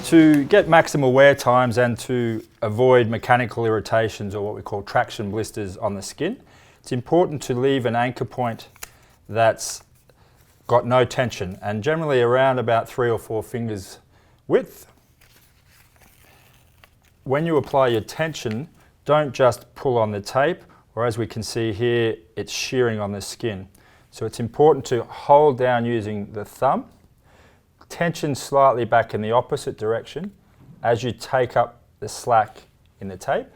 To get maximal wear times and to avoid mechanical irritations or what we call traction blisters on the skin, it's important to leave an anchor point that's got no tension, and generally around about 3 or 4 fingers width. When you apply your tension, don't just pull on the tape, or as we can see here, it's shearing on the skin. So it's important to hold down using the thumb, tension slightly back in the opposite direction as you take up the slack in the tape.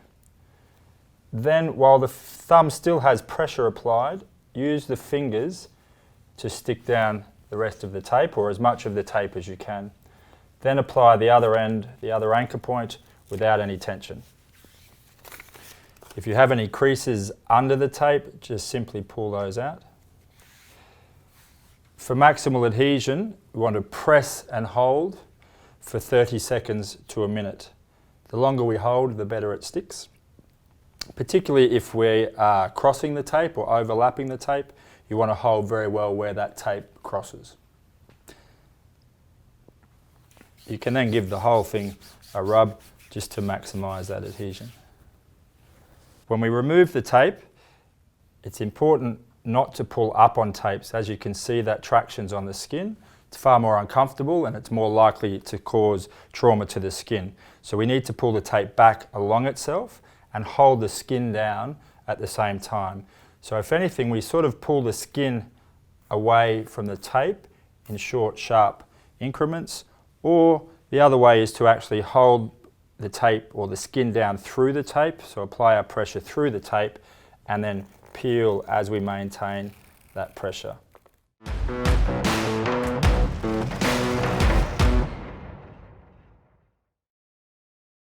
Then while the thumb still has pressure applied, use the fingers to stick down the rest of the tape, or as much of the tape as you can. Then apply the other end, the other anchor point, without any tension. If you have any creases under the tape, just simply pull those out. For maximal adhesion, we want to press and hold for 30 seconds to a minute. The longer we hold, the better it sticks. Particularly if we are crossing the tape or overlapping the tape, you want to hold very well where that tape crosses. You can then give the whole thing a rub just to maximise that adhesion. When we remove the tape, it's important not to pull up on tapes. As you can see, that traction's on the skin. It's far more uncomfortable and it's more likely to cause trauma to the skin. So we need to pull the tape back along itself and hold the skin down at the same time. So if anything, we sort of pull the skin away from the tape in short, sharp increments, or the other way is to actually hold the tape or the skin down through the tape, so apply our pressure through the tape and then peel as we maintain that pressure.